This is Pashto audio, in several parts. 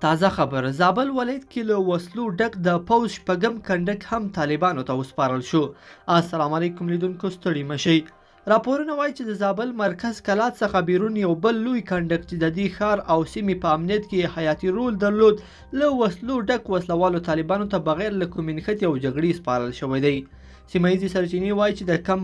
تازه خبر زابل ولایت کې له وسلو ډک د پوځ شپږم کنډک هم طالبانو ته وسپارل شو. السلام علیکم لیدونکو، ستړي مشئ. راپورونه وایي چې د زابل مرکز کلات څخه بیرون یو بل لوی کنډک چې د دې ښار او سیمې په امنیت کې حیاتي رول درلود له وسلو ډک وسلوالو طالبانو ته بغیر له کومې نښتې او جګړې سپارل شوی دی. سیمه ییزې سرچینې وایي چې د کم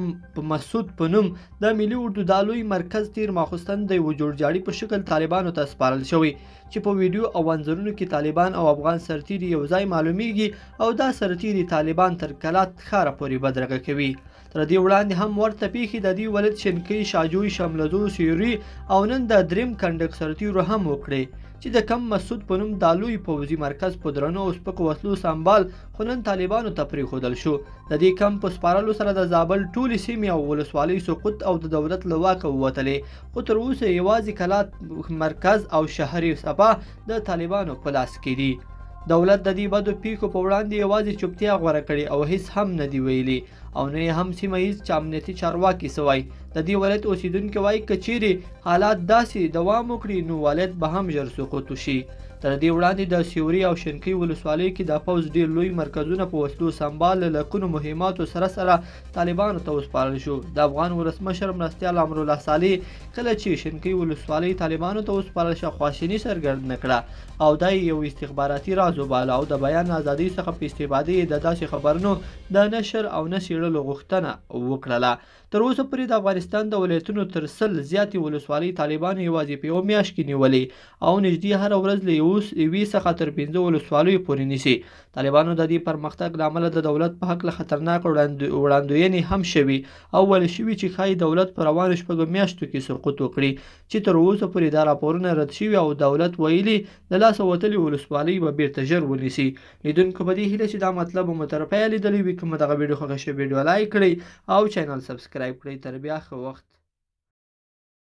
مسعود په نوم د ملي اردو دا لوی مرکز تیر ماخوستن د یوه جوړجاړي په شکل طالبانو ته سپارل شوی چې په ویډیو او انځورونو کې طالبان او افغان سرتیري یو ځای معلومیږي او دا سرتیري طالبان تر کلات ښاره پورې بدرګه کوي. تر دې وړاندې هم ورته پیښې د دې ولایت شنکۍ، شاجوی، شملزو، سیوري او نن د دریم کنډک سرتیرو هم وکړې چې د کم مسعود په نوم دا لوی پوځي مرکز په درنو او سپکو وسلو سمبال خو نن طالبانو ته پرېښودل شو. د دې کم په سپارلو سره د زابل ټولې سیمې او ولسوالۍ سقوط او د دولت له واکه ووتلې، خو تر اوسه یوازې کلات مرکز او شهري سبا د طالبانو په لاس کې دي. دولت د دې بدو پیښو په وړاندې یوازې چوپتیا غوره کړې او هیڅ هم نه دی ویلي او نه یې هم سیمه ییز امنیتي چارواکي څه وایي. د دې ولایت اوسیدونکي وایي که چیرې حالات داسې دوام وکړي نو ولایت به هم ژر سقوط وشي. تر دې وړاندې د سیوري او شنکۍ ولسوالیو کې د پوځ ډېر لوی مرکزونه په وسلو سمبال له لکونو مهماتو سره طالبانو ته وسپارل شو. د افغان ولسمشر مرستیال امرالله صالح کله چې شنکۍ ولسوالۍ طالبانو ته وسپارل شوه خواشیني څرګنده کړه او دا یو استخباراتي راز وباله او د بیان ازادۍ څخه په استفادې د داسې خبرونو د نشر او نه څېړلو غوښتنه وکړله. تر اوسه پورې د افغانستان د ولایتونو تر 100 زیاتې ولسوالۍ طالبانو یوازې په یوه میاشت کې نیولې او نږدې هره ورځ له یوې څخه تر 15 ولسوالیو پورې نیسي. طالبانو د دې پرمختګ له امله د دولت په هکله خطرناک وړاندوینې هم شوي او ویل شوي چې ښایي دولت په روانو شپږو میاشتو کې سقوط وکړي، چې تر اوسه پورې دا راپورونه رد شوي او دولت ویلي د لاسه وتلې ولسوالۍ به بیرته ژر ونیسي. لیدونکو په دې هیله چې دا مطلب مو تر پایه لیدلی وي، که مو دغه ویډیو خوښه شوې ویډیو لایک کړئ او چینل سبسکرایب کړئ. تر بیا ښه وخت.